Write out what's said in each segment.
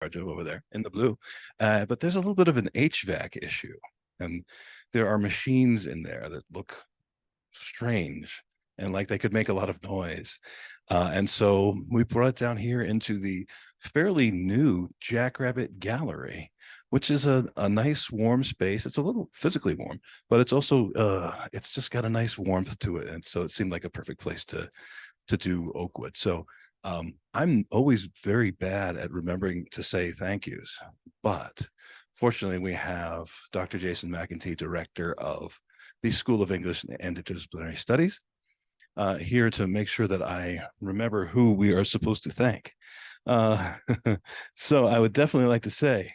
charge of over there in the blue. But there's a little bit of an HVAC issue, and there are machines in there that look strange and like they could make a lot of noise. And so we brought it down here into the fairly new Jackrabbit Gallery, which is a nice warm space. It's a little physically warm, but it's also it's just got a nice warmth to it. And so it seemed like a perfect place to do Oakwood. So I'm always very bad at remembering to say thank yous, but fortunately we have Dr. Jason McEntee, director of the School of English and Interdisciplinary Studies, here to make sure that I remember who we are supposed to thank. So I would definitely like to say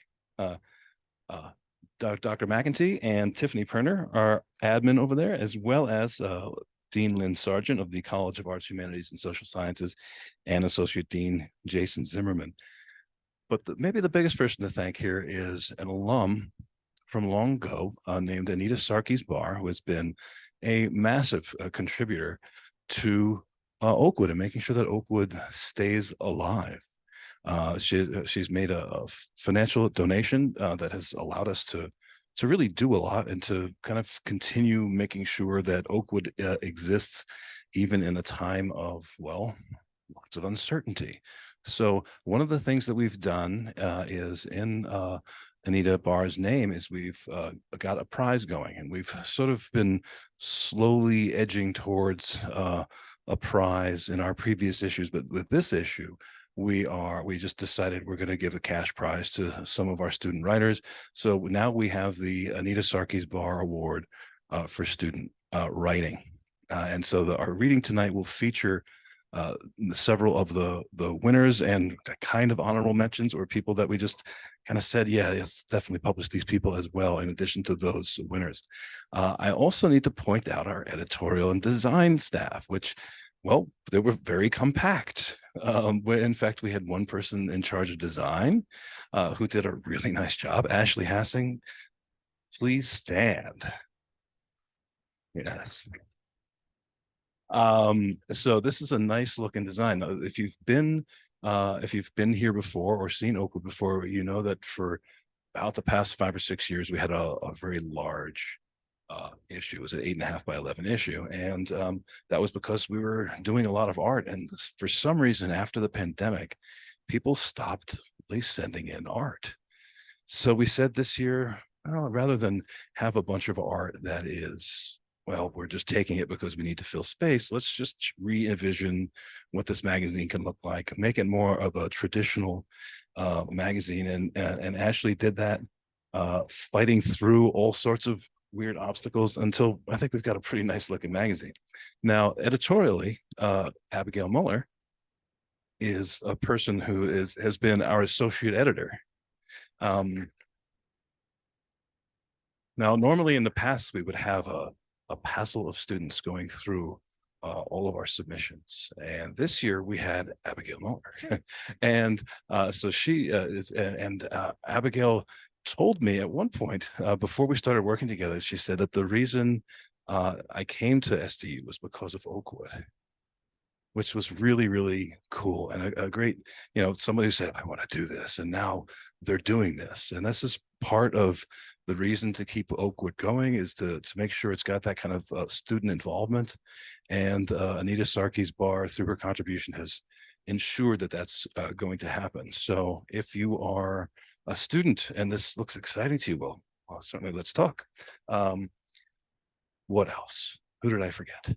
Dr. McEntee and Tiffany Perner are admin over there, as well as Dean Lynn Sargent of the College of Arts, Humanities, and Social Sciences, and Associate Dean Jason Zimmerman. But maybe the biggest person to thank here is an alum from long ago named Anita Sarkis Barr, who has been a massive contributor to Oakwood and making sure that Oakwood stays alive. She's made a financial donation that has allowed us to really do a lot and to kind of continue making sure that Oakwood exists even in a time of, well, lots of uncertainty. So one of the things that we've done is in Anita Barr's name is we've got a prize going, and we've sort of been slowly edging towards a prize in our previous issues. But with this issue, we just decided we're going to give a cash prize to some of our student writers. So now we have the Anita Sarkis Barr Award for student writing. And so our reading tonight will feature several of the winners and kind of honorable mentions, or people that we just kind of said, yeah, let's definitely publish these people as well, in addition to those winners. I also need to point out our editorial and design staff, which, well, they were very compact. In fact, we had one person in charge of design who did a really nice job. Ashley Hassing, please stand. Yes. So this is a nice looking design. If you've been here before or seen Oakwood before, you know that for about the past 5 or 6 years, we had a very large issue. It was an 8.5 by 11 issue. And that was because we were doing a lot of art. And for some reason, after the pandemic, people stopped really sending in art. So we said this year, rather than have a bunch of art that is, well, we're just taking it because we need to fill space, let's just re-envision what this magazine can look like, make it more of a traditional magazine. And Ashley did that, fighting through all sorts of weird obstacles until I think we've got a pretty nice looking magazine. Now, editorially, Abigail Muller is a person who has been our associate editor. Now, normally in the past, we would have a passel of students going through all of our submissions. And this year we had Abigail Muller. And so she is, and Abigail told me at one point before we started working together, she said that the reason I came to SDU was because of Oakwood, which was really, really cool. And a great, somebody who said, I want to do this. And now they're doing this. And this is part of the reason to keep Oakwood going, is to make sure it's got that kind of student involvement. And Anita Sarkis Barr, through her contribution, has ensured that that's going to happen. So if you are a student and this looks exciting to you, well, certainly let's talk. What else? Who did I forget?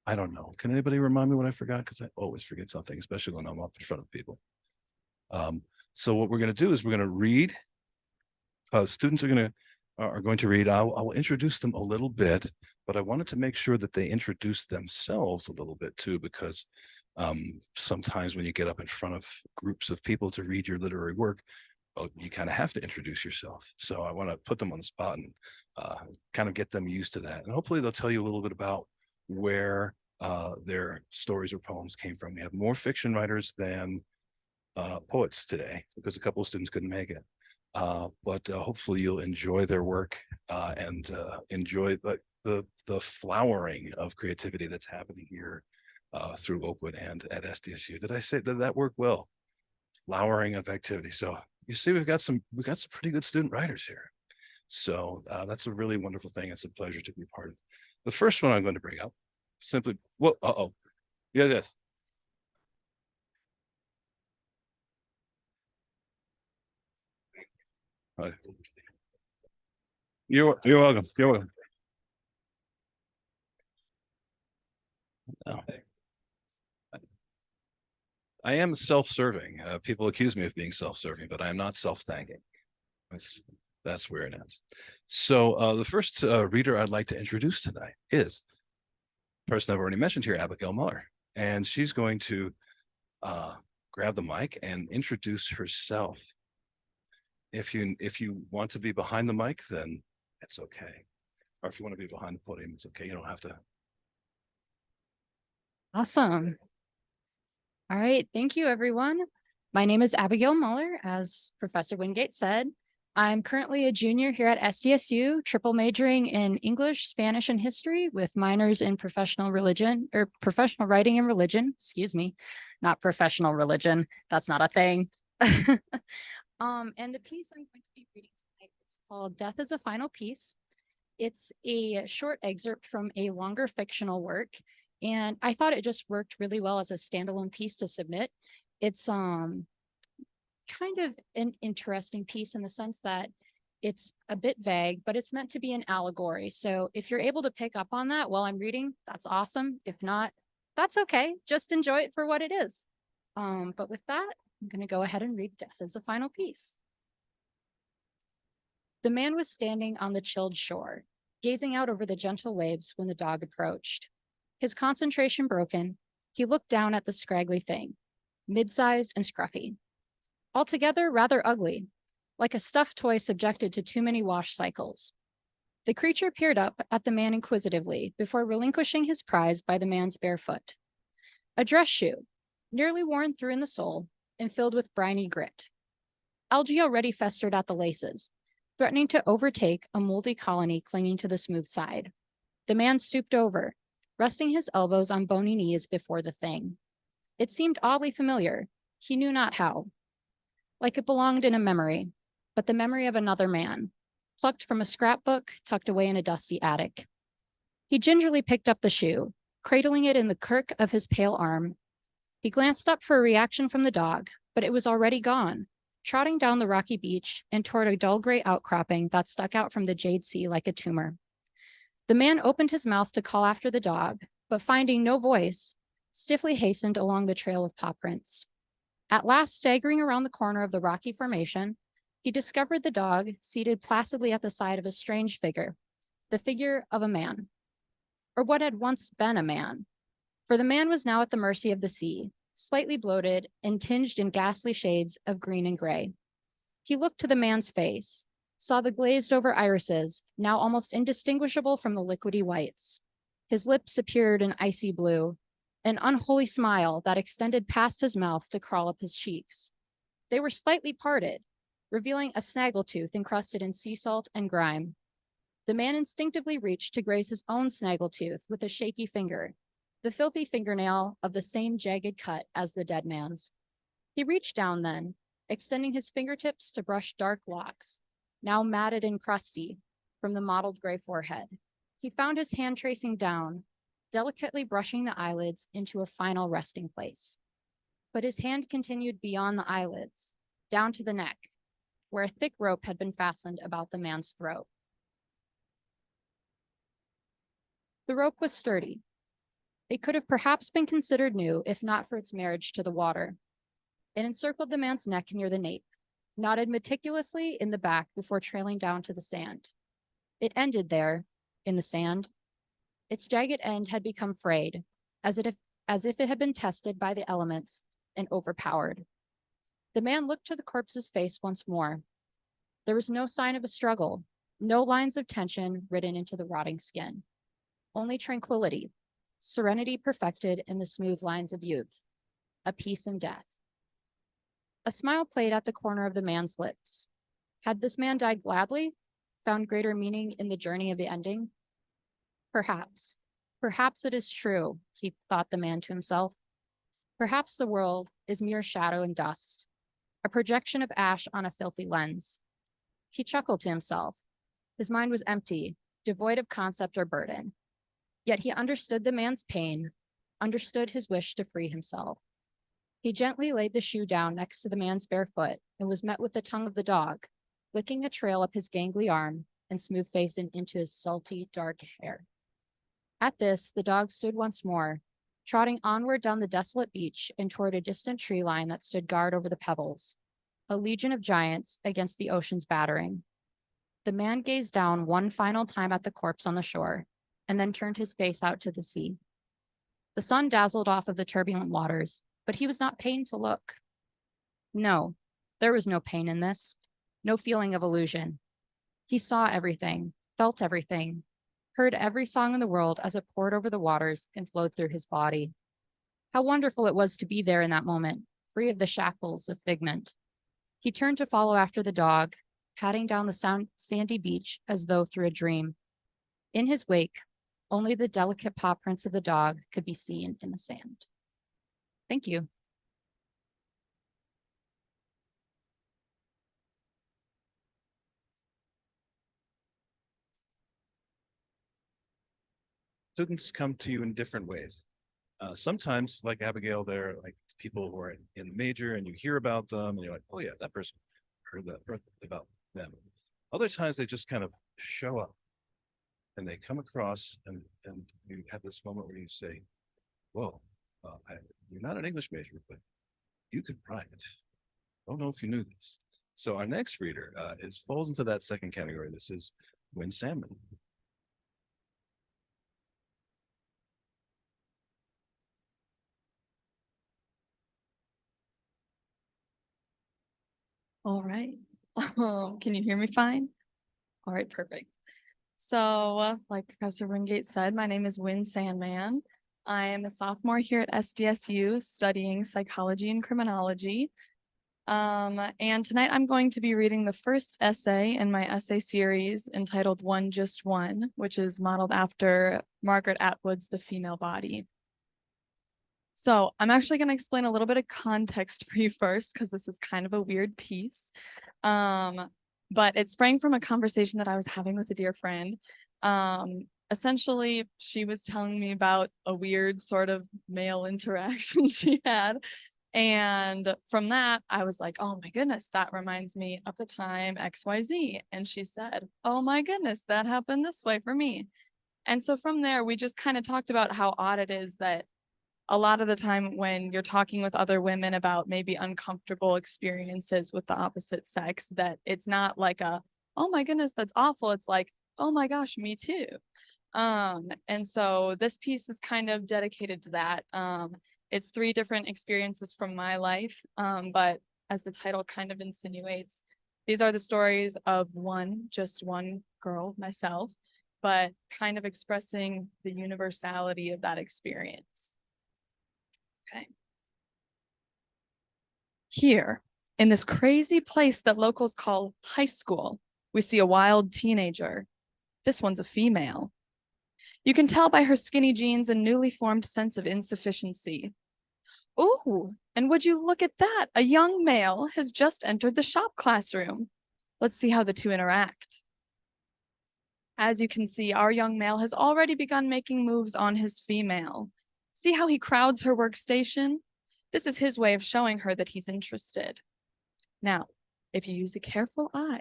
I don't know. Can anybody remind me what I forgot? Because I always forget something, especially when I'm up in front of people. So what we're going to do is we're going to read. Students are going to read. I will introduce them a little bit, but I wanted to make sure that they introduce themselves a little bit too, because sometimes when you get up in front of groups of people to read your literary work, well, you kind of have to introduce yourself. So I want to put them on the spot and kind of get them used to that. And hopefully they'll tell you a little bit about where their stories or poems came from. We have more fiction writers than poets today because a couple of students couldn't make it. But hopefully you'll enjoy their work and enjoy the flowering of creativity that's happening here through Oakwood and at SDSU. Did I say that worked well? flowering of activity. So you see, we've got some pretty good student writers here. So that's a really wonderful thing. It's a pleasure to be a part of. The first one I'm going to bring up simply, well, yes. Uh, you're welcome. You're welcome. No. I am self-serving. People accuse me of being self-serving, but I am not self-thanking. That's that's where it ends. So the first reader I'd like to introduce tonight is the person I've already mentioned here, Abigail Muller, and she's going to grab the mic and introduce herself. If you want to be behind the mic, then it's okay. Or if you want to be behind the podium, it's okay. You don't have to. Awesome. All right. Thank you, everyone. My name is Abigail Muller, as Professor Wingate said. I'm currently a junior here at SDSU, triple majoring in English, Spanish, and history with minors in professional religion or professional writing and religion. Excuse me, not professional religion. That's not a thing. And the piece I'm going to be reading tonight is called Death is a Final Piece. It's a short excerpt from a longer fictional work, and I thought it just worked really well as a standalone piece to submit. It's kind of an interesting piece in the sense that it's a bit vague, but it's meant to be an allegory. So if you're able to pick up on that while I'm reading, that's awesome. If not, that's okay. Just enjoy it for what it is. But with that, I'm going to go ahead and read Death as a Final Piece. The man was standing on the chilled shore, gazing out over the gentle waves when the dog approached. His concentration broken, he looked down at the scraggly thing, mid-sized and scruffy. Altogether rather ugly, like a stuffed toy subjected to too many wash cycles. The creature peered up at the man inquisitively before relinquishing his prize by the man's bare foot. A dress shoe, nearly worn through in the sole and filled with briny grit. Algae already festered at the laces, threatening to overtake a moldy colony clinging to the smooth side. The man stooped over, resting his elbows on bony knees before the thing. It seemed oddly familiar, he knew not how. Like it belonged in a memory, but the memory of another man, plucked from a scrapbook tucked away in a dusty attic. He gingerly picked up the shoe, cradling it in the crook of his pale arm. He glanced up for a reaction from the dog, but it was already gone, trotting down the rocky beach and toward a dull gray outcropping that stuck out from the jade sea like a tumor. The man opened his mouth to call after the dog, but finding no voice, stiffly hastened along the trail of paw prints. At last, staggering around the corner of the rocky formation, he discovered the dog seated placidly at the side of a strange figure, the figure of a man, or what had once been a man, for the man was now at the mercy of the sea, slightly bloated and tinged in ghastly shades of green and gray. He looked to the man's face, saw the glazed over irises, now almost indistinguishable from the liquidy whites. His lips appeared an icy blue, an unholy smile that extended past his mouth to crawl up his cheeks. They were slightly parted, revealing a snaggletooth encrusted in sea salt and grime. The man instinctively reached to graze his own snaggletooth with a shaky finger, the filthy fingernail of the same jagged cut as the dead man's. He reached down then, extending his fingertips to brush dark locks, now matted and crusty, from the mottled gray forehead. He found his hand tracing down, delicately brushing the eyelids into a final resting place. But his hand continued beyond the eyelids, down to the neck, where a thick rope had been fastened about the man's throat. The rope was sturdy. It could have perhaps been considered new if not for its marriage to the water. It encircled the man's neck near the nape, knotted meticulously in the back before trailing down to the sand. It ended there, in the sand. Its jagged end had become frayed, as if it had been tested by the elements and overpowered. The man looked to the corpse's face once more. There was no sign of a struggle, no lines of tension written into the rotting skin. Only tranquility, serenity perfected in the smooth lines of youth, a peace in death. A smile played at the corner of the man's lips. Had this man died gladly, found greater meaning in the journey of the ending? Perhaps. Perhaps it is true, he thought the man to himself. Perhaps the world is mere shadow and dust. a projection of ash on a filthy lens. He chuckled to himself. His mind was empty, devoid of concept or burden. Yet he understood the man's pain, understood his wish to free himself. He gently laid the shoe down next to the man's bare foot and was met with the tongue of the dog, licking a trail up his gangly arm and smooth face and into his salty, dark hair. At this, the dog stood once more, trotting onward down the desolate beach and toward a distant tree line that stood guard over the pebbles, a legion of giants against the ocean's battering. The man gazed down one final time at the corpse on the shore, and then turned his face out to the sea. The sun dazzled off of the turbulent waters, but he was not pained to look. No, there was no pain in this, no feeling of illusion. He saw everything, felt everything, heard every song in the world as it poured over the waters and flowed through his body. How wonderful it was to be there in that moment, free of the shackles of figment. He turned to follow after the dog, padding down the sandy beach as though through a dream. In his wake, only the delicate paw prints of the dog could be seen in the sand. Thank you. Students come to you in different ways. Sometimes, like Abigail, they're like people who are in the major and you hear about them and you're like, oh yeah, that person heard about them. Other times they just kind of show up and they come across and you have this moment where you say, whoa, you're not an English major, but you could write. Don't know if you knew this. So our next reader falls into that second category. This is Wynn Sandman. All right. Can you hear me fine? All right, perfect. So, like Professor Wingate said, my name is Wynn Sandman. I am a sophomore here at SDSU studying psychology and criminology. And tonight I'm going to be reading the first essay in my essay series entitled One Just One, which is modeled after Margaret Atwood's The Female Body. So I'm actually going to explain a little bit of context for you first, because this is kind of a weird piece. But it sprang from a conversation that I was having with a dear friend. Essentially, she was telling me about a weird sort of male interaction she had. And from that, I was like, oh my goodness, that reminds me of the time XYZ. And she said, oh my goodness, that happened this way for me. And so from there, we just kind of talked about how odd it is that a lot of the time when you're talking with other women about maybe uncomfortable experiences with the opposite sex, that it's not like a, oh my goodness, that's awful. It's like, oh my gosh, me too. And so this piece is kind of dedicated to that. It's 3 different experiences from my life, but as the title kind of insinuates, these are the stories of just one girl, myself, but kind of expressing the universality of that experience. Okay. Here, in this crazy place that locals call high school, we see a wild teenager. This one's a female. You can tell by her skinny jeans and newly formed sense of insufficiency. Ooh, and would you look at that? A young male has just entered the shop classroom. Let's see how the two interact. As you can see, our young male has already begun making moves on his female. See how he crowds her workstation? This is his way of showing her that he's interested. Now, if you use a careful eye,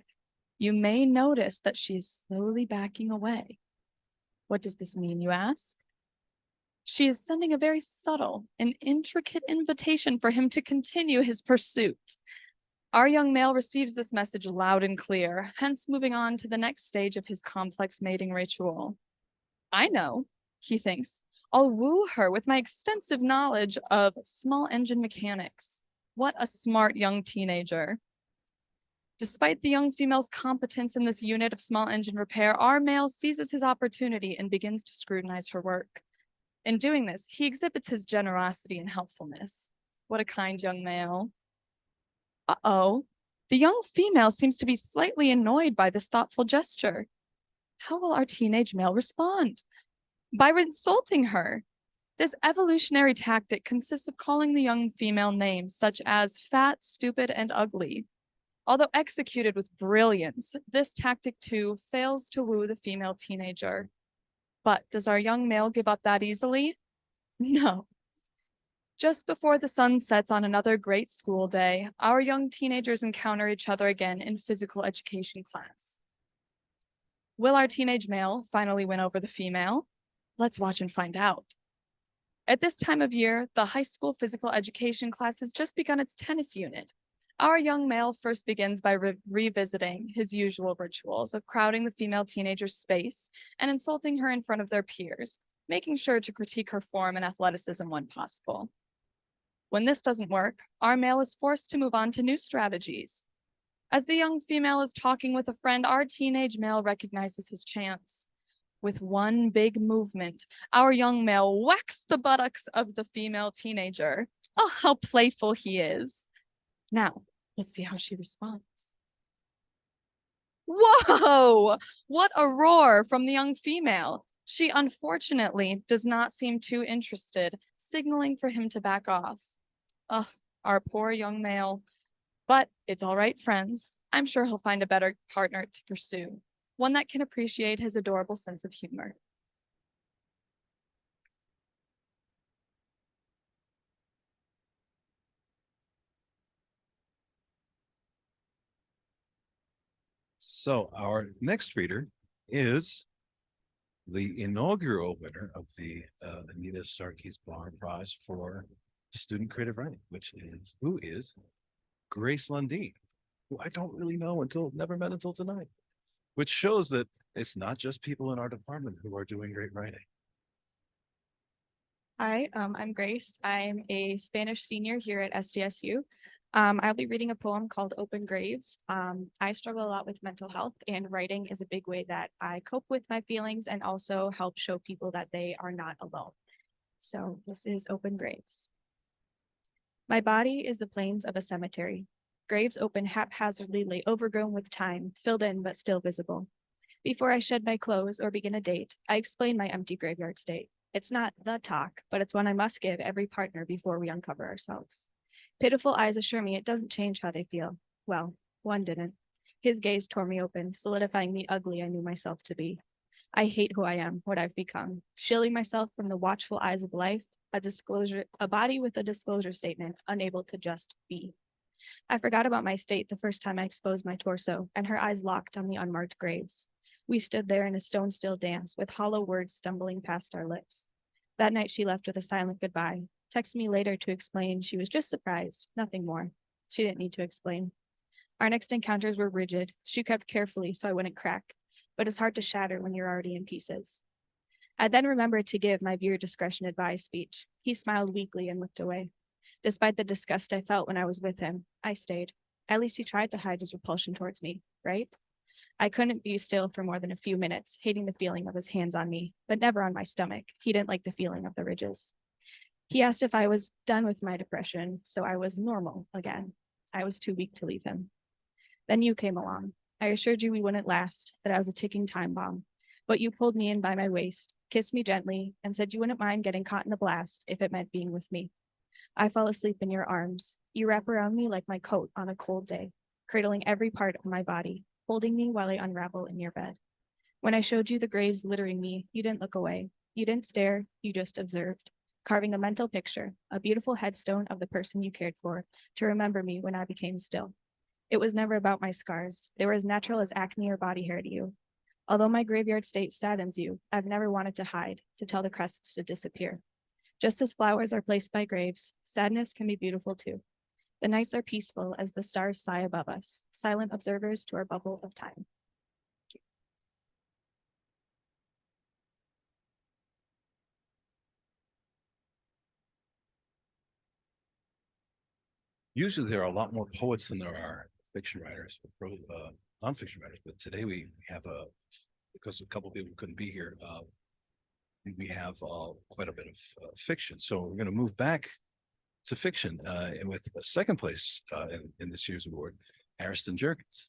you may notice that she's slowly backing away. What does this mean, you ask? She is sending a very subtle and intricate invitation for him to continue his pursuit. Our young male receives this message loud and clear, hence moving on to the next stage of his complex mating ritual. I know, he thinks. I'll woo her with my extensive knowledge of small engine mechanics. What a smart young teenager. Despite the young female's competence in this unit of small engine repair, our male seizes his opportunity and begins to scrutinize her work. In doing this, he exhibits his generosity and helpfulness. What a kind young male. Uh-oh, the young female seems to be slightly annoyed by this thoughtful gesture. How will our teenage male respond? By insulting her. This evolutionary tactic consists of calling the young female names such as fat, stupid, and ugly. Although executed with brilliance, this tactic too fails to woo the female teenager. But does our young male give up that easily? No. Just before the sun sets on another great school day, our young teenagers encounter each other again in physical education class. Will our teenage male finally win over the female? Let's watch and find out. At this time of year, the high school physical education class has just begun its tennis unit. Our young male first begins by revisiting his usual rituals of crowding the female teenager's space and insulting her in front of their peers, making sure to critique her form and athleticism when possible. When this doesn't work, our male is forced to move on to new strategies. As the young female is talking with a friend, our teenage male recognizes his chance. With one big movement, our young male whacks the buttocks of the female teenager. Oh, how playful he is. Now, let's see how she responds. Whoa! What a roar from the young female. She unfortunately does not seem too interested, signaling for him to back off. Ugh, our poor young male. But it's all right, friends. I'm sure he'll find a better partner to pursue, one that can appreciate his adorable sense of humor. So our next reader is the inaugural winner of the Anita Sarkees Bar Prize for Student Creative Writing, who is Grace Lundeen, who I don't really know never met until tonight, which shows that it's not just people in our department who are doing great writing. Hi, I'm Grace. I'm a Spanish senior here at SDSU. I'll be reading a poem called Open Graves. I struggle a lot with mental health, and writing is a big way that I cope with my feelings and also help show people that they are not alone. So this is Open Graves. My body is the plains of a cemetery. Graves open haphazardly lay overgrown with time, filled in but still visible. Before I shed my clothes or begin a date, I explain my empty graveyard state. It's not the talk, but it's one I must give every partner before we uncover ourselves. Pitiful eyes assure me it doesn't change how they feel. Well, one didn't. His gaze tore me open, solidifying the ugly I knew myself to be. I hate who I am, what I've become, shielding myself from the watchful eyes of life, a body with a disclosure statement, unable to just be. I forgot about my state the first time I exposed my torso, and her eyes locked on the unmarked graves. We stood there in a stone-still dance, with hollow words stumbling past our lips. That night she left with a silent goodbye, texted me later to explain she was just surprised, nothing more. She didn't need to explain. Our next encounters were rigid, shoe-kept carefully so I wouldn't crack, but it's hard to shatter when you're already in pieces. I then remembered to give my viewer discretion advised speech. He smiled weakly and looked away. Despite the disgust I felt when I was with him, I stayed. At least he tried to hide his repulsion towards me, right? I couldn't be still for more than a few minutes, hating the feeling of his hands on me, but never on my stomach. He didn't like the feeling of the ridges. He asked if I was done with my depression, so I was normal again. I was too weak to leave him. Then you came along. I assured you we wouldn't last, that I was a ticking time bomb. But you pulled me in by my waist, kissed me gently, and said you wouldn't mind getting caught in the blast if it meant being with me. I fall asleep in your arms. You wrap around me like my coat on a cold day, cradling every part of my body, holding me while I unravel in your bed. When I showed you the graves littering me, you didn't look away. You didn't stare, you just observed, carving a mental picture, a beautiful headstone of the person you cared for, to remember me when I became still. It was never about my scars. They were as natural as acne or body hair to you. Although my graveyard state saddens you, I've never wanted to hide, to tell the crests to disappear. Just as flowers are placed by graves, sadness can be beautiful too. The nights are peaceful as the stars sigh above us, silent observers to our bubble of time. Usually there are a lot more poets than there are fiction writers, nonfiction writers, but today we have because a couple of people couldn't be here, we have quite a bit of fiction. So we're going to move back to fiction and with a second place in this year's award, Ariston Jerkins.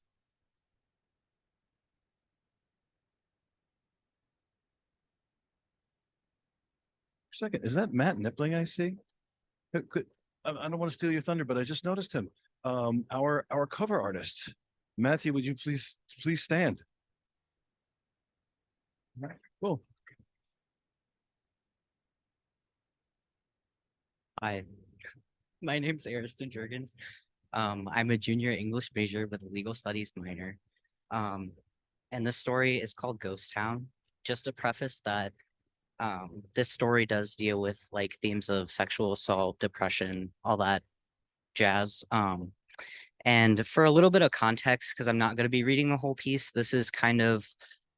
Second, is that Matt Nippling I see? I don't want to steal your thunder, but I just noticed him. Our cover artist. Matthew, would you please stand? All right, cool. Hi, my name's Ariston Jurgens. I'm a junior English major with a legal studies minor. And this story is called Ghost Town. Just to preface that, this story does deal with like themes of sexual assault, depression, all that jazz. And for a little bit of context, because I'm not going to be reading the whole piece, this is kind of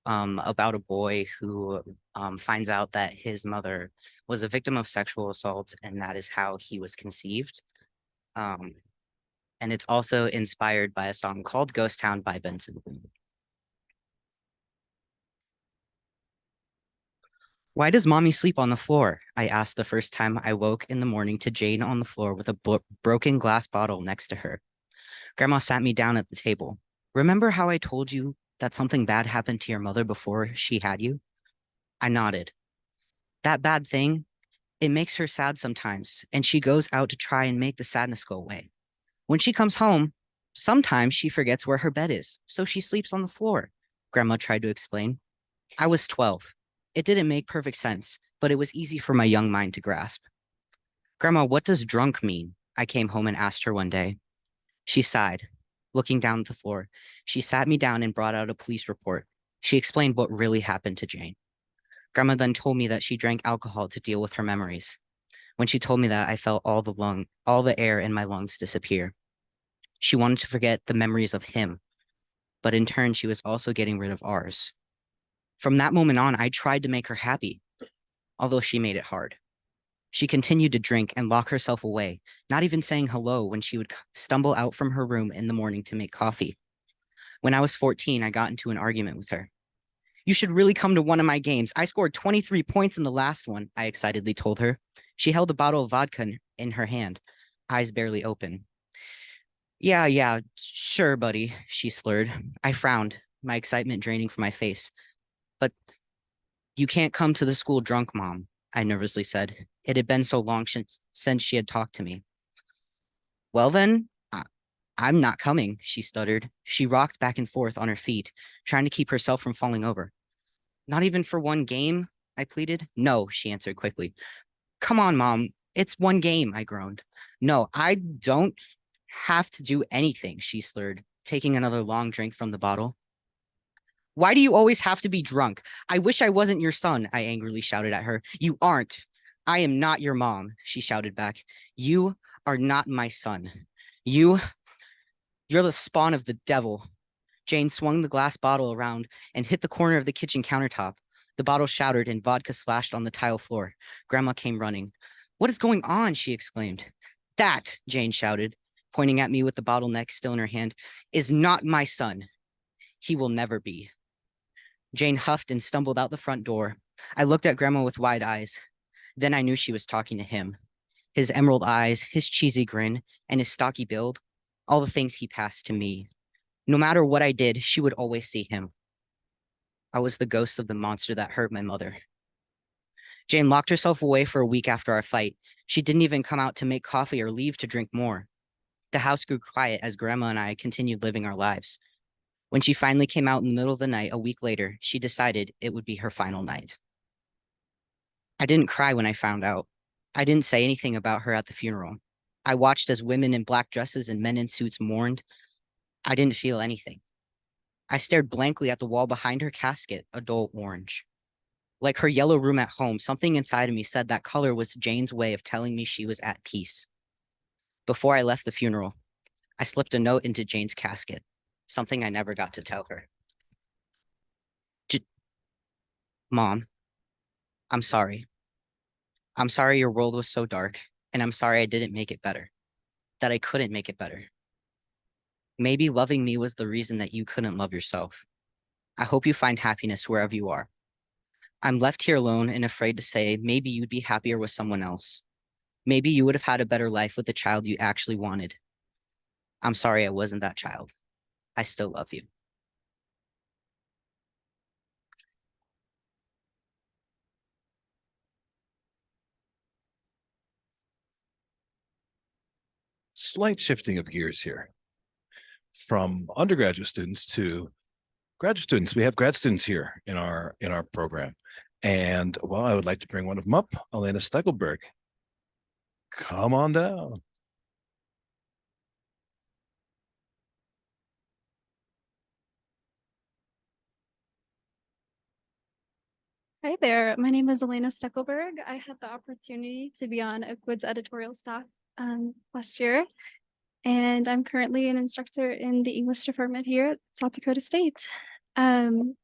about a boy who finds out that his mother was a victim of sexual assault, and that is how he was conceived. And it's also inspired by a song called Ghost Town by Benson. Why does mommy sleep on the floor? I asked the first time I woke in the morning to Jane on the floor with a broken glass bottle next to her. Grandma sat me down at the table. Remember how I told you that something bad happened to your mother before she had you? I nodded. That bad thing, it makes her sad sometimes, and she goes out to try and make the sadness go away. When she comes home, sometimes she forgets where her bed is, so she sleeps on the floor, Grandma tried to explain. I was 12. It didn't make perfect sense, but it was easy for my young mind to grasp. Grandma, what does drunk mean? I came home and asked her one day. She sighed, looking down at the floor. She sat me down and brought out a police report. She explained what really happened to Jane. Grandma then told me that she drank alcohol to deal with her memories. When she told me that, I felt all the air in my lungs disappear. She wanted to forget the memories of him, but in turn, she was also getting rid of ours. From that moment on, I tried to make her happy, although she made it hard. She continued to drink and lock herself away, not even saying hello when she would stumble out from her room in the morning to make coffee. When I was 14, I got into an argument with her. You should really come to one of my games. I scored 23 points in the last one, I excitedly told her. She held a bottle of vodka in her hand, eyes barely open. Yeah, sure, buddy, she slurred. I frowned, my excitement draining from my face. But you can't come to the school drunk, Mom, I nervously said. It had been so long since she had talked to me. Well then, I'm not coming, she stuttered. She rocked back and forth on her feet, trying to keep herself from falling over. Not even for one game, I pleaded. No, she answered quickly. Come on, Mom. It's one game, I groaned. No, I don't have to do anything, she slurred, taking another long drink from the bottle. Why do you always have to be drunk? I wish I wasn't your son, I angrily shouted at her. You aren't. I am not your mom, she shouted back. You are not my son. You're the spawn of the devil. Jane swung the glass bottle around and hit the corner of the kitchen countertop. The bottle shattered and vodka splashed on the tile floor. Grandma came running. What is going on? She exclaimed. That, Jane shouted, pointing at me with the bottle neck still in her hand, is not my son. He will never be. Jane huffed and stumbled out the front door. I looked at Grandma with wide eyes. Then I knew she was talking to him. His emerald eyes, his cheesy grin, and his stocky build, all the things he passed to me. No matter what I did, she would always see him. I was the ghost of the monster that hurt my mother. Jane locked herself away for a week after our fight. She didn't even come out to make coffee or leave to drink more. The house grew quiet as Grandma and I continued living our lives. When she finally came out in the middle of the night a week later, she decided it would be her final night. I didn't cry when I found out. I didn't say anything about her at the funeral. I watched as women in black dresses and men in suits mourned. I didn't feel anything. I stared blankly at the wall behind her casket, a dull orange. Like her yellow room at home, something inside of me said that color was Jane's way of telling me she was at peace. Before I left the funeral, I slipped a note into Jane's casket, something I never got to tell her. Mom, I'm sorry. I'm sorry your world was so dark, and I'm sorry I didn't make it better, that I couldn't make it better. Maybe loving me was the reason that you couldn't love yourself. I hope you find happiness wherever you are. I'm left here alone and afraid to say maybe you'd be happier with someone else. Maybe you would have had a better life with the child you actually wanted. I'm sorry I wasn't that child. I still love you. slight shifting of gears here from undergraduate students to graduate students. We have grad students here in our program. And well, I would like to bring one of them up, Elena Steckelberg. Come on down. Hi there, my name is Elena Steckelberg. I had the opportunity to be on Oakwood's editorial staff last year, and I'm currently an instructor in the English department here at South Dakota State. Kind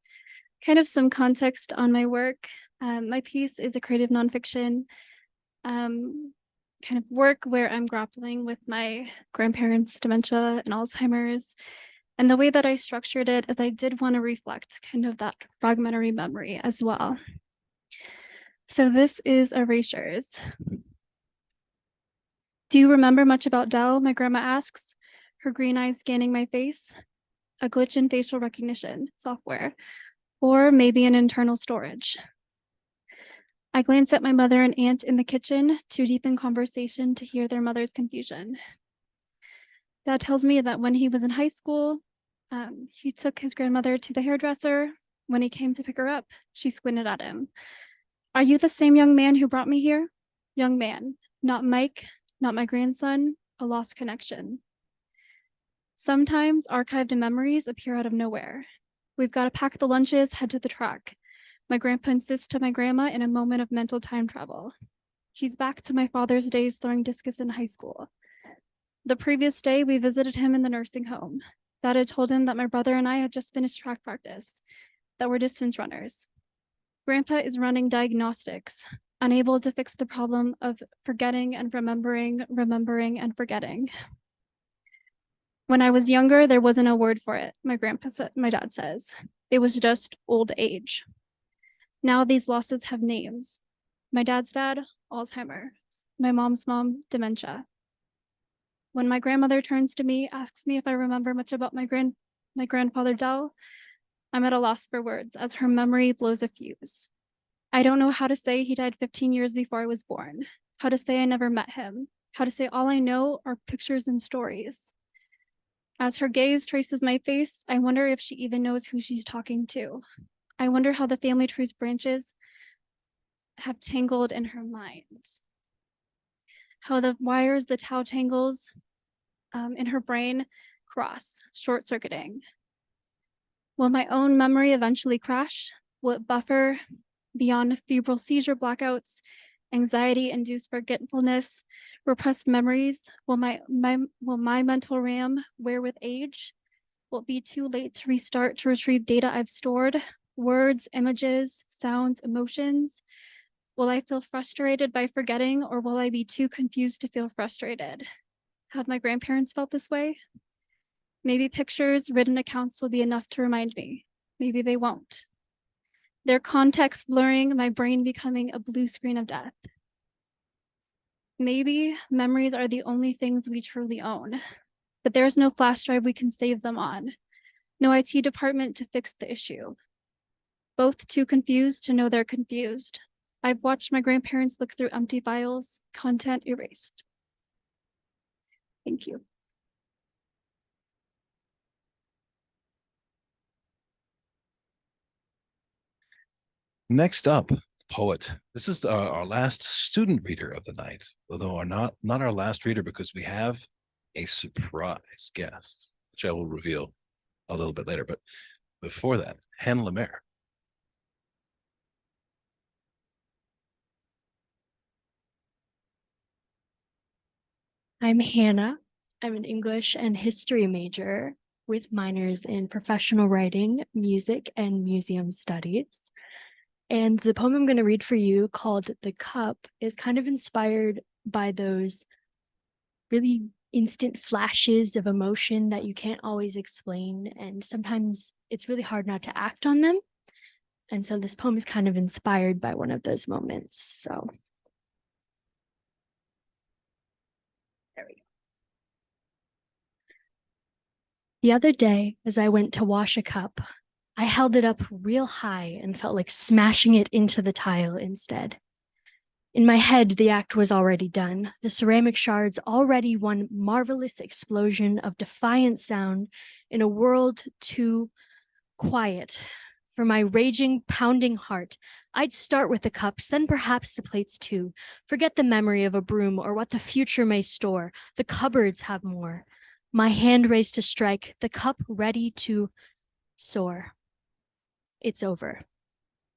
of some context on my work. My piece is a creative nonfiction kind of work where I'm grappling with my grandparents' dementia and Alzheimer's. And the way that I structured it is I did want to reflect kind of that fragmentary memory as well. So this is erasures. Do you remember much about Dell? My grandma asks, her green eyes scanning my face. A glitch in facial recognition software, or maybe an internal storage. I glance at my mother and aunt in the kitchen, too deep in conversation to hear their mother's confusion. Dad tells me that when he was in high school, he took his grandmother to the hairdresser. When he came to pick her up, she squinted at him. Are you the same young man who brought me here? Young man, not Mike, not my grandson, a lost connection. Sometimes archived memories appear out of nowhere. We've got to pack the lunches, head to the truck. My grandpa insists to my grandma in a moment of mental time travel. He's back to my father's days throwing discus in high school. The previous day, we visited him in the nursing home. Dad had told him that my brother and I had just finished track practice, that we're distance runners. Grandpa is running diagnostics, unable to fix the problem of forgetting and remembering, remembering and forgetting. When I was younger, there wasn't a word for it, my dad says. It was just old age. Now these losses have names. My dad's dad, Alzheimer's. My mom's mom, dementia. When my grandmother turns to me, asks me if I remember much about my grandfather Dell, I'm at a loss for words as her memory blows a fuse. I don't know how to say he died 15 years before I was born, how to say I never met him, how to say all I know are pictures and stories. As her gaze traces my face, I wonder if she even knows who she's talking to. I wonder how the family tree's branches have tangled in her mind. How the wires, the tau tangles in her brain cross, short-circuiting. Will my own memory eventually crash? Will it buffer beyond febrile seizure blackouts, anxiety-induced forgetfulness, repressed memories? Will my mental RAM wear with age? Will it be too late to restart to retrieve data I've stored? Words, images, sounds, emotions? Will I feel frustrated by forgetting, or will I be too confused to feel frustrated? Have my grandparents felt this way? Maybe pictures, written accounts will be enough to remind me. Maybe they won't. Their context blurring, my brain becoming a blue screen of death. Maybe memories are the only things we truly own, but there's no flash drive we can save them on. No IT department to fix the issue. Both too confused to know they're confused. I've watched my grandparents look through empty files, content erased. Thank you. Next up, poet. This is our last student reader of the night, although not our last reader because we have a surprise guest, which I will reveal a little bit later. But before that, Hannah Lemaire. I'm Hannah. I'm an English and history major with minors in professional writing, music, and museum studies. And the poem I'm going to read for you, called The Cup, is kind of inspired by those really instant flashes of emotion that you can't always explain. And sometimes it's really hard not to act on them. And so this poem is kind of inspired by one of those moments. So there we go. The other day, as I went to wash a cup, I held it up real high and felt like smashing it into the tile instead. In my head, the act was already done. The ceramic shards already one marvelous explosion of defiant sound in a world too quiet for my raging, pounding heart. I'd start with the cups, then perhaps the plates too. Forget the memory of a broom or what the future may store. The cupboards have more. My hand raised to strike, the cup ready to soar. It's over.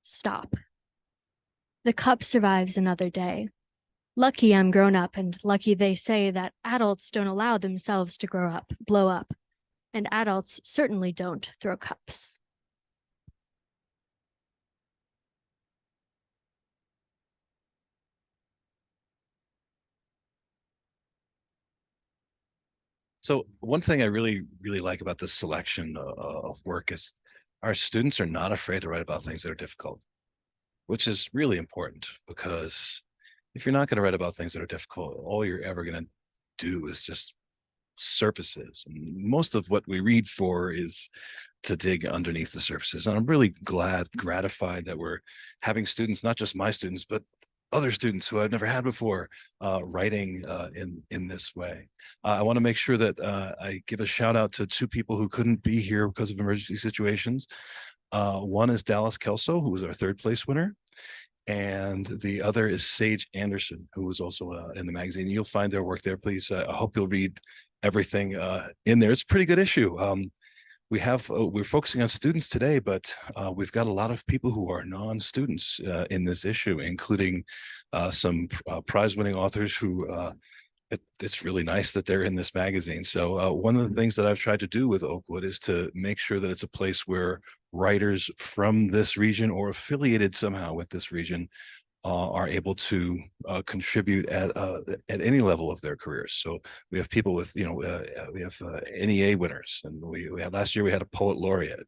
Stop. The cup survives another day. Lucky I'm grown up, and lucky they say that adults don't allow themselves to blow up, and adults certainly don't throw cups. So one thing I really like about this selection of work is our students are not afraid to write about things that are difficult, which is really important, because if you're not going to write about things that are difficult, all you're ever going to do is just surfaces. And most of what we read for is to dig underneath the surfaces. And I'm really gratified that we're having students, not just my students, but other students who I've never had before, writing in this way. I want to make sure that I give a shout out to two people who couldn't be here because of emergency situations. One is Dallas Kelso, who was our third place winner. And the other is Sage Anderson, who was also in the magazine. You'll find their work there, please. I hope you'll read everything in there. It's a pretty good issue. We're focusing on students today, but we've got a lot of people who are non-students in this issue, including some prize-winning authors who it's really nice that they're in this magazine. So one of the things that I've tried to do with Oakwood is to make sure that it's a place where writers from this region or affiliated somehow with this region are able to contribute at any level of their careers. So we have people with, we have NEA winners, and we had last year we had a poet laureate,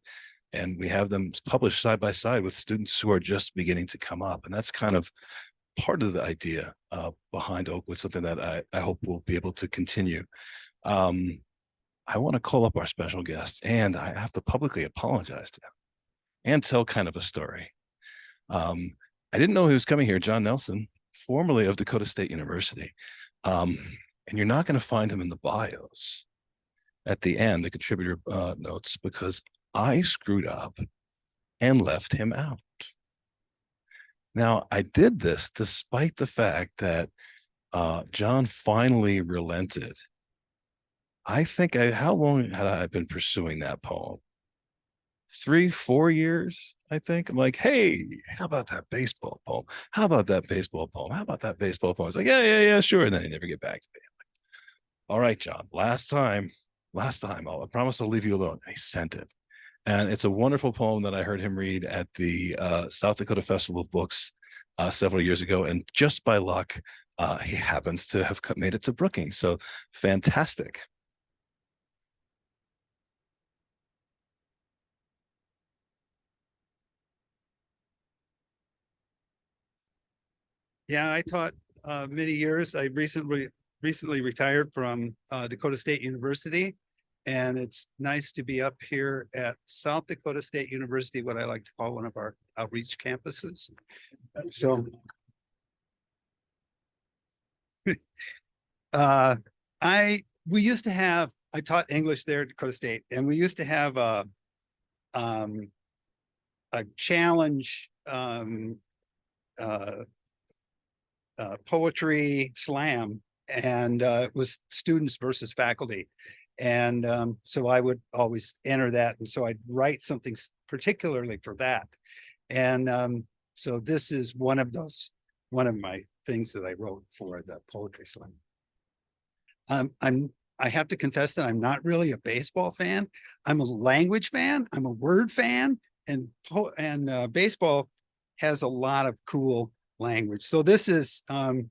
and we have them published side by side with students who are just beginning to come up, and that's kind of part of the idea behind Oakwood, something that I hope we'll be able to continue. I want to call up our special guest, and I have to publicly apologize to him and tell kind of a story. I didn't know he was coming here, John Nelson, formerly of Dakota State University. And you're not going to find him in the bios at the end, the contributor notes, because I screwed up and left him out. Now, I did this despite the fact that John finally relented. I think how long had I been pursuing that poem? 3-4 years, I think. I'm like, hey, how about that baseball poem? How about that baseball poem? How about that baseball poem? It's like, yeah, sure. And then he never get back to me. Like, all right, John, last time, I promise I'll leave you alone. And he sent it. And it's a wonderful poem that I heard him read at the South Dakota Festival of Books several years ago. And just by luck, he happens to have made it to Brookings. So fantastic. Yeah, I taught many years. I recently retired from Dakota State University, and it's nice to be up here at South Dakota State University, what I like to call one of our outreach campuses. So I taught English there at Dakota State, and we used to have a challenge poetry slam, and it was students versus faculty. And so I would always enter that. And so I'd write something particularly for that. And so this is one of my things that I wrote for the poetry slam. I have to confess that I'm not really a baseball fan. I'm a language fan. I'm a word fan, and baseball has a lot of cool language. So this is a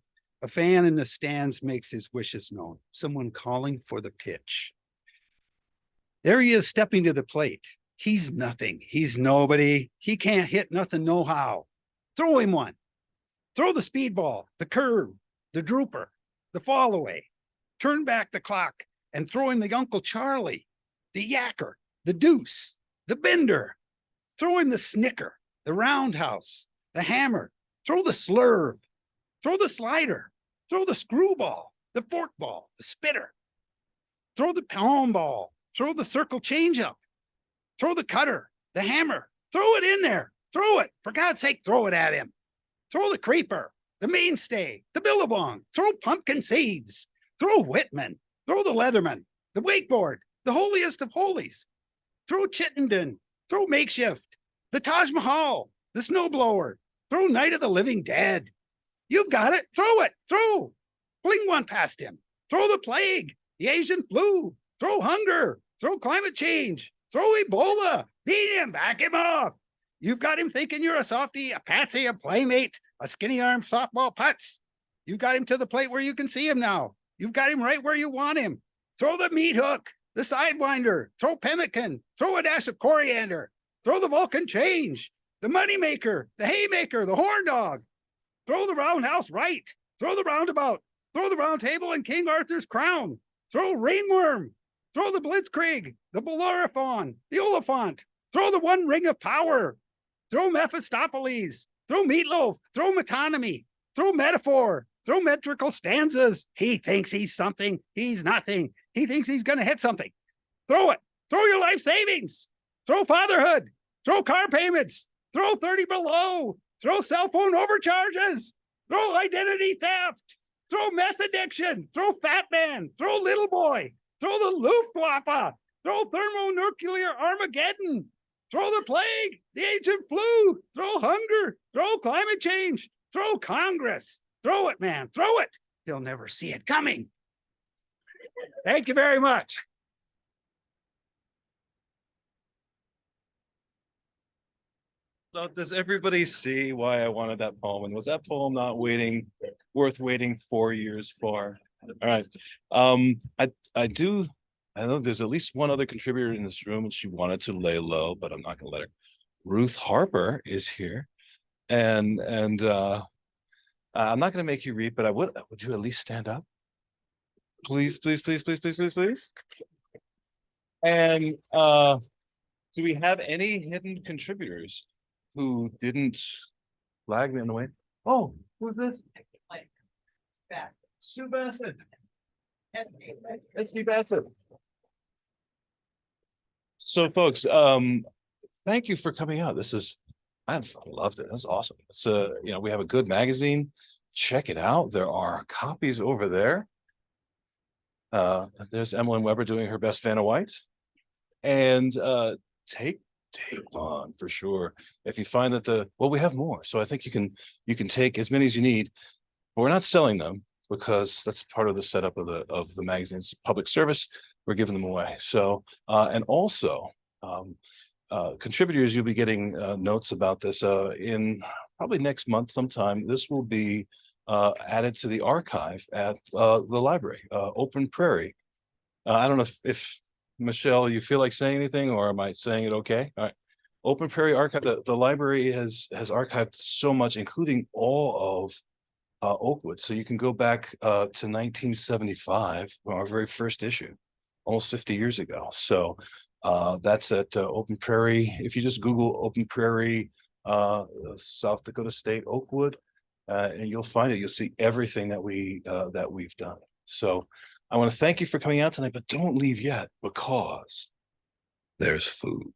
fan in the stands makes his wishes known. Someone calling for the pitch. There he is stepping to the plate. He's nothing. He's nobody. He can't hit nothing, no how. Throw him one. Throw the speedball, the curve, the drooper, the fall away. Turn back the clock and throw him the Uncle Charlie, the yacker, the deuce, the bender. Throw him the snicker, the roundhouse, the hammer. Throw the slurve, Throw the slider. Throw the screwball, the forkball, the spitter. Throw the palm ball. Throw the circle changeup. Throw the cutter, the hammer. Throw it in there. Throw it. For God's sake, throw it at him. Throw the creeper, the mainstay, the billabong. Throw pumpkin seeds. Throw Whitman. Throw the Leatherman, the wakeboard, the holiest of holies. Throw Chittenden. Throw makeshift, the Taj Mahal, the snowblower. Throw Night of the Living Dead. You've got it. Throw it. Throw. Fling one past him. Throw the plague, the Asian flu. Throw hunger. Throw climate change. Throw Ebola. Beat him. Back him off. You've got him thinking you're a softie, a patsy, a playmate, a skinny arm softball putz. You've got him to the plate where you can see him now. You've got him right where you want him. Throw the meat hook, the sidewinder. Throw pemmican. Throw a dash of coriander. Throw the Vulcan change, the moneymaker, the haymaker, the horn dog. Throw the roundhouse right. Throw the roundabout. Throw the round table and King Arthur's crown. Throw ringworm. Throw the blitzkrieg, the bellerophon, the oliphant. Throw the one ring of power. Throw Mephistopheles. Throw meatloaf. Throw metonymy. Throw metaphor. Throw metrical stanzas. He thinks he's something. He's nothing. He thinks he's going to hit something. Throw it. Throw your life savings. Throw fatherhood. Throw car payments. Throw 30 below. Throw cell phone overcharges. Throw identity theft. Throw meth addiction. Throw fat man. Throw little boy. Throw the Luftwaffe. Throw thermonuclear Armageddon. Throw the plague, the ancient flu. Throw hunger. Throw climate change. Throw Congress. Throw it, man. Throw it. He'll never see it coming. Thank you very much. So does everybody see why I wanted that poem? And was that poem not worth waiting 4 years for? All right. I know there's at least one other contributor in this room and she wanted to lay low, but I'm not gonna let her. Ruth Harper is here. And I'm not gonna make you read, but would you at least stand up? Please, please, please, please, please, please, please. And do we have any hidden contributors who didn't flag me on the way? Oh, who's this? Sue Bassett. Let's be Bassett. So folks, thank you for coming out. I loved it. That's awesome. It's we have a good magazine. Check it out. There are copies over there. There's Emmeline Weber doing her best Vanna White. And take one for sure. If you find that we have more. So I think you can take as many as you need, but we're not selling them because that's part of the setup of the magazine's public service. We're giving them away. So and also contributors, you'll be getting notes about this in probably next month sometime. This will be added to the archive at the library, Open Prairie. I don't know if Michelle, you feel like saying anything, or am I saying it okay? All right. Open Prairie Archive, the library has archived so much, including all of Oakwood. So you can go back to 1975, our very first issue, almost 50 years ago. So that's at Open Prairie. If you just Google Open Prairie, South Dakota State, Oakwood, and you'll find it. You'll see everything that we've done. So I want to thank you for coming out tonight, but don't leave yet because there's food.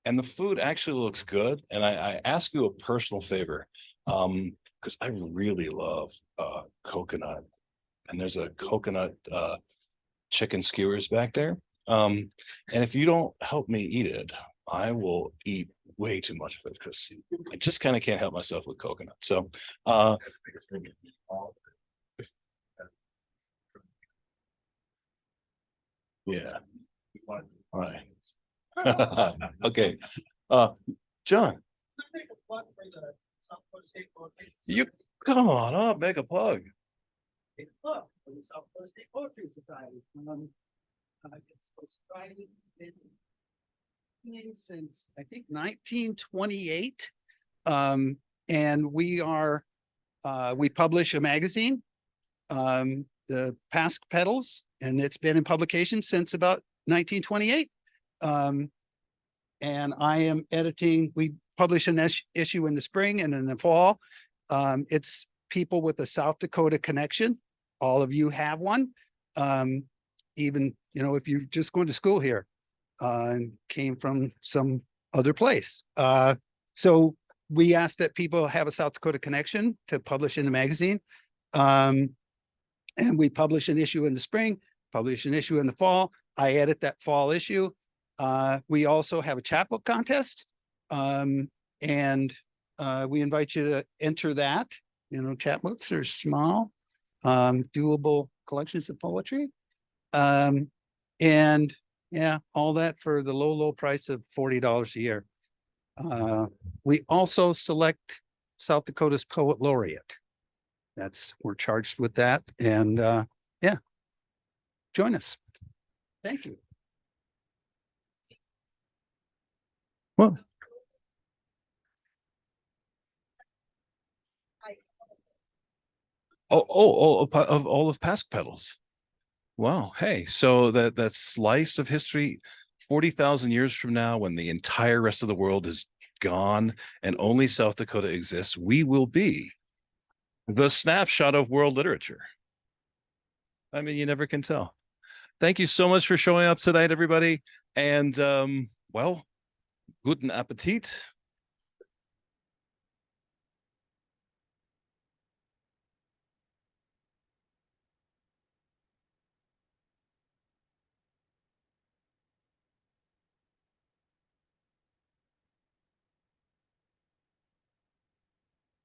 And the food actually looks good. And I ask you a personal favor, because I really love coconut. And there's a coconut chicken skewers back there. And if you don't help me eat it, I will eat way too much of it because I just kind of can't help myself with coconut. So yeah. All right. Okay. John. You come on up, make a plug. Look, for the South Dakota State Poetry Society. It's since I think 1928, and we publish a magazine, the Pask Petals, and it's been in publication since about 1928. And I am editing. We publish an issue in the spring and in the fall. It's people with a South Dakota connection. All of you have one. Even, you know, if you're just going to school here and came from some other place. So we ask that people have a South Dakota connection to publish in the magazine. And we publish an issue in the spring, publish an issue in the fall. I edit that fall issue. We also have a chapbook contest. And we invite you to enter that. You know, chapbooks are small, doable collections of poetry. And yeah, all that for the low price of $40 a year. We also select South Dakota's Poet Laureate. We're charged with that. And yeah, join us. Thank you. Well, of all of Pask Petals. Wow. Hey, so that slice of history, 40,000 years from now, when the entire rest of the world is gone and only South Dakota exists, we will be the snapshot of world literature. I mean, you never can tell. Thank you so much for showing up tonight, everybody. And well, guten Appetit.